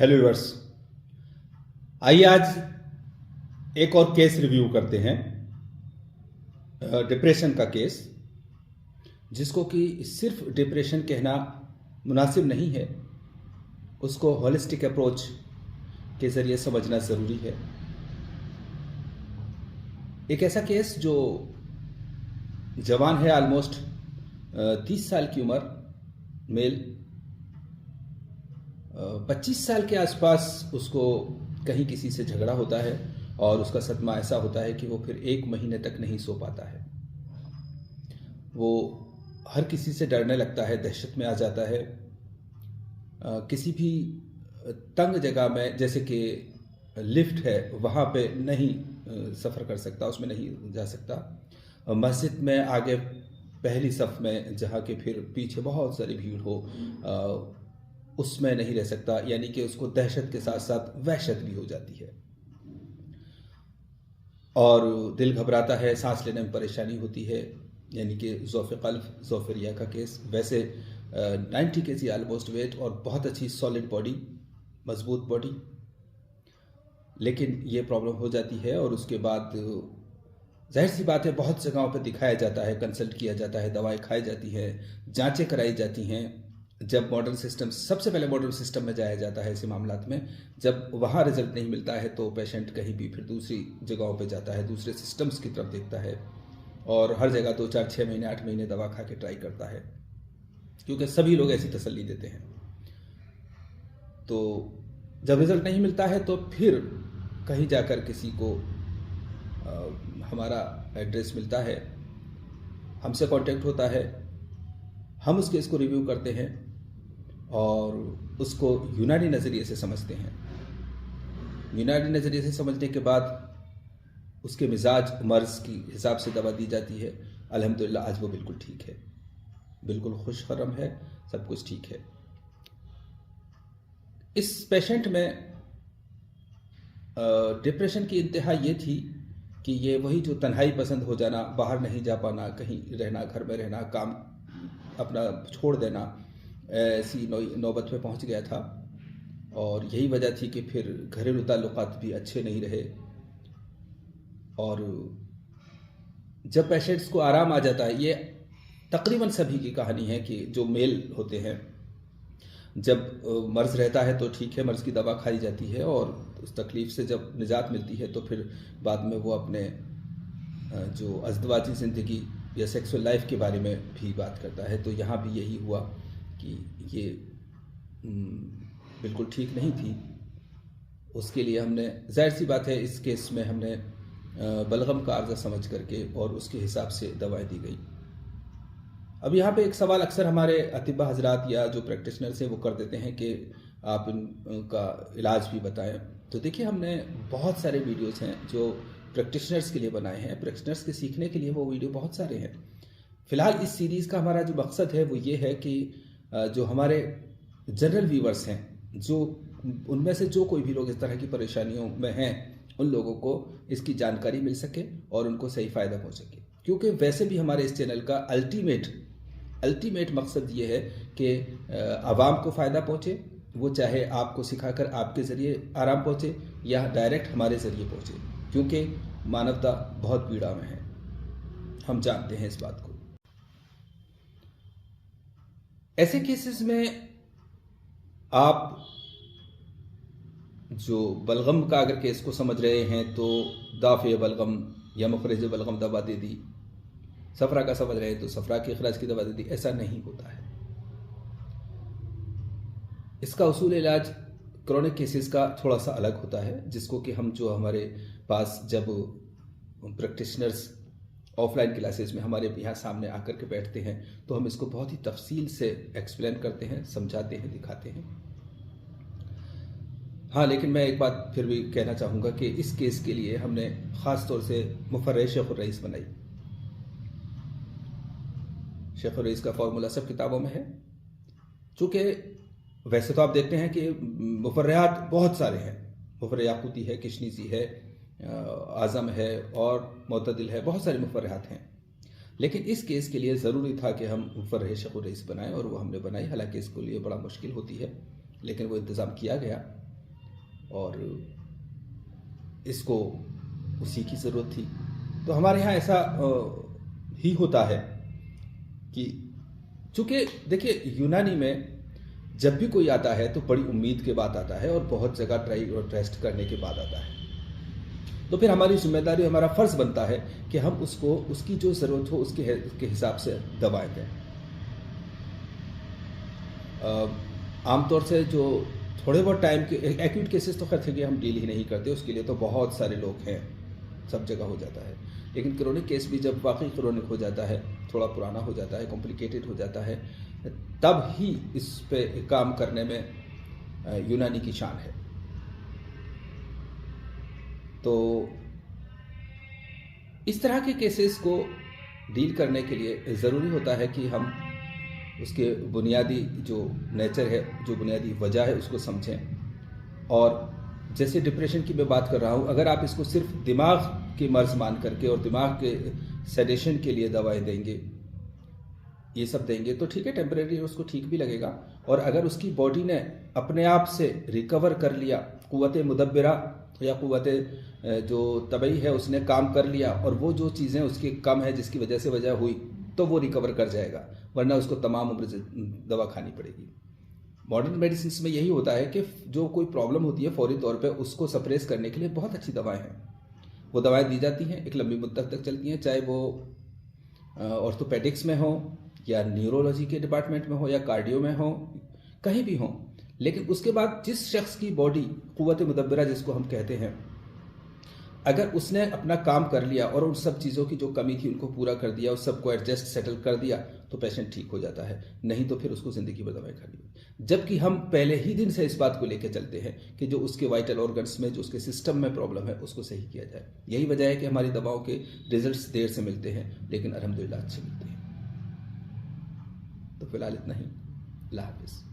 Hello viewers, आइए आज एक और केस रिव्यू करते हैं। डिप्रेशन का केस, जिसको कि सिर्फ डिप्रेशन कहना मुनासिब नहीं है, उसको होलिस्टिक अप्रोच के ज़रिए समझना ज़रूरी है। एक ऐसा केस जो जवान है, ऑलमोस्ट 30 साल की उम्र, मेल, 25 साल के आसपास उसको कहीं किसी से झगड़ा होता है और उसका सदमा ऐसा होता है कि वो फिर 1 महीने तक नहीं सो पाता है। वो हर किसी से डरने लगता है, दहशत में आ जाता है। किसी भी तंग जगह में, जैसे कि लिफ्ट है, वहाँ पे नहीं सफ़र कर सकता, उसमें नहीं जा सकता। मस्जिद में आगे पहली सफ़ में, जहाँ के फिर पीछे बहुत सारी भीड़ हो, उसमें नहीं रह सकता। यानी कि उसको दहशत के साथ साथ वहशत भी हो जाती है और दिल घबराता है, सांस लेने में परेशानी होती है। यानी कि ज़ौफ़ क़ल्ब, ज़ौफ़ रिया का केस। वैसे 90 केजी ऑलमोस्ट वेट और बहुत अच्छी सॉलिड बॉडी, मजबूत बॉडी, लेकिन ये प्रॉब्लम हो जाती है। और उसके बाद जाहिर सी बात है, बहुत जगहों पर दिखाया जाता है, कंसल्ट किया जाता है, दवाएं खाई जाती हैं, जांचें कराई जाती हैं। जब मॉडर्न सिस्टम, सबसे पहले मॉडर्न सिस्टम में जाया जाता है ऐसे मामलात में। जब वहाँ रिजल्ट नहीं मिलता है तो पेशेंट कहीं भी फिर दूसरी जगहों पे जाता है, दूसरे सिस्टम्स की तरफ देखता है और हर जगह 2, 4, 6 महीने, 8 महीने दवा खा के ट्राई करता है, क्योंकि सभी लोग ऐसी तसल्ली देते हैं। तो जब रिजल्ट नहीं मिलता है तो फिर कहीं जाकर किसी को हमारा एड्रेस मिलता है, हमसे कांटेक्ट होता है, हम उस केस को रिव्यू करते हैं और उसको यूनानी नज़रिए से समझते हैं। यूनानी नज़रिए से समझने के बाद उसके मिजाज मर्ज़ की हिसाब से दवा दी जाती है। अल्हम्दुलिल्लाह आज वो बिल्कुल ठीक है, बिल्कुल खुशखरम है, सब कुछ ठीक है। इस पेशेंट में डिप्रेशन की इंतहा ये थी कि ये वही जो तन्हाई पसंद हो जाना, बाहर नहीं जा पाना, कहीं रहना, घर में रहना, काम अपना छोड़ देना, ऐसी नौबत में पहुंच गया था। और यही वजह थी कि फिर घरेलू ताल्लुकात भी अच्छे नहीं रहे। और जब पेशेंट्स को आराम आ जाता है, ये तकरीबन सभी की कहानी है कि जो मेल होते हैं, जब मर्ज़ रहता है तो ठीक है, मर्ज़ की दवा खाई जाती है और उस तकलीफ़ से जब निजात मिलती है तो फिर बाद में वो अपने जो अज़दवाजी ज़िंदगी या सेक्सुअल लाइफ के बारे में भी बात करता है। तो यहाँ भी यही हुआ कि ये बिल्कुल ठीक नहीं थी। उसके लिए हमने, जाहिर सी बात है, इस केस में हमने बलगम का अर्ज़ा समझ करके और उसके हिसाब से दवाएं दी गई। अब यहाँ पे एक सवाल अक्सर हमारे अतिबा हजरात या जो प्रैक्टिशनर्स हैं वो कर देते हैं कि आप इनका इलाज भी बताएं। तो देखिए, हमने बहुत सारे वीडियोस हैं जो प्रैक्टिशनर्स के लिए बनाए हैं। प्रैक्टिशनर्स के सीखने के लिए वो वीडियो बहुत सारे हैं। फ़िलहाल इस सीरीज़ का हमारा जो मकसद है वो ये है कि जो हमारे जनरल व्यूवर्स हैं, जो उनमें से जो कोई भी लोग इस तरह की परेशानियों में हैं, उन लोगों को इसकी जानकारी मिल सके और उनको सही फ़ायदा पहुँच सके। क्योंकि वैसे भी हमारे इस चैनल का अल्टीमेट मकसद ये है कि आवाम को फ़ायदा पहुँचे, वो चाहे आपको सिखाकर आपके ज़रिए आराम पहुँचे या डायरेक्ट हमारे ज़रिए पहुँचे, क्योंकि मानवता बहुत पीड़ा में है, हम जानते हैं इस बात को। ऐसे केसेस में आप जो बलगम का अगर केस को समझ रहे हैं तो दाफ़े बलगम या मुखरज बलगम दवा दे दी, सफ़रा का समझ रहे हैं तो सफ़रा के इखराज की दवा दे दी, ऐसा नहीं होता है। इसका उसूल इलाज क्रॉनिक केसेस का थोड़ा सा अलग होता है, जिसको कि हम, जो हमारे पास जब प्रैक्टिशनर्स ऑफलाइन क्लासेस में हमारे यहाँ सामने आकर के बैठते हैं तो हम इसको बहुत ही तफसील से एक्सप्लेन करते हैं, समझाते हैं, दिखाते हैं। हाँ, लेकिन मैं एक बात फिर भी कहना चाहूँगा कि इस केस के लिए हमने ख़ास तौर से मुफर्रह शेख रईस बनाई। शेख रईस का फॉर्मूला सब किताबों में है। चूँकि वैसे तो आप देखते हैं कि मुफर्रहात बहुत सारे हैं, मुफर्रह याकूती है, किशनीसी है, आज़म है और मोतदिल है, बहुत सारे मुफर्रहात हैं। लेकिन इस केस के लिए ज़रूरी था कि हम मुफर्रह शेख रईस बनाएं और वो हमने बनाई। हालांकि इसके लिए बड़ा मुश्किल होती है, लेकिन वो इंतज़ाम किया गया। और इसको उसी की ज़रूरत थी। तो हमारे यहाँ ऐसा ही होता है कि चूँकि देखिए यूनानी में जब भी कोई आता है तो बड़ी उम्मीद के बाद आता है और बहुत जगह ट्राई और टेस्ट करने के बाद आता है। तो फिर हमारी जिम्मेदारी, हमारा फ़र्ज़ बनता है कि हम उसको उसकी जो ज़रूरत हो उसके हिसाब से दवाएँ दें। आमतौर से जो थोड़े बहुत टाइम के एक्यूट केसेस तो खैर कि हम डील ही नहीं करते, उसके लिए तो बहुत सारे लोग हैं, सब जगह हो जाता है। लेकिन क्रोनिक केस भी जब वाकई क्रोनिक हो जाता है, थोड़ा पुराना हो जाता है, कॉम्प्लिकेटेड हो जाता है, तब ही इस पे काम करने में यूनानी की शान है। तो इस तरह के केसेस को डील करने के लिए ज़रूरी होता है कि हम उसके बुनियादी जो नेचर है, जो बुनियादी वजह है, उसको समझें। और जैसे डिप्रेशन की मैं बात कर रहा हूँ, अगर आप इसको सिर्फ दिमाग की मर्ज़ मान करके और दिमाग के सेडेशन के लिए दवाएं देंगे, ये सब देंगे तो ठीक है, टेम्परेरी उसको ठीक भी लगेगा। और अगर उसकी बॉडी ने अपने आप से रिकवर कर लिया, क़ुव्वत मुदब्बिरा या क़ुव्वत जो तबई है उसने काम कर लिया, और वो जो चीज़ें उसकी कम है जिसकी वजह से वजह हुई, तो वो रिकवर कर जाएगा, वरना उसको तमाम उम्र दवा खानी पड़ेगी। मॉडर्न मेडिसिन में यही होता है कि जो कोई प्रॉब्लम होती है फौरी तौर पे उसको सप्रेस करने के लिए बहुत अच्छी दवाएं हैं। वो दवाएं दी जाती हैं, एक लंबी मुद्दत तक चलती हैं, चाहे वो ऑर्थोपेडिक्स में हो या न्यूरोलॉजी के डिपार्टमेंट में हो या कार्डियो में हो, कहीं भी हो। लेकिन उसके बाद जिस शख्स की बॉडी क़ुव्वत मुदब्बिरा जिसको हम कहते हैं, अगर उसने अपना काम कर लिया और उन सब चीज़ों की जो कमी थी उनको पूरा कर दिया, उस सबको एडजस्ट सेटल कर दिया, तो पेशेंट ठीक हो जाता है। नहीं तो फिर उसको ज़िंदगी भर दवाई खानी। जबकि हम पहले ही दिन से इस बात को लेकर चलते हैं कि जो उसके वाइटल ऑर्गन्स में, जो उसके सिस्टम में प्रॉब्लम है, उसको सही किया जाए। यही वजह है कि हमारी दवाओं के रिजल्ट्स देर से मिलते हैं, लेकिन अल्हम्दुलिल्लाह अच्छे मिलते हैं। तो फिलहाल इतना ही। अल्लाह हाफ़िज़।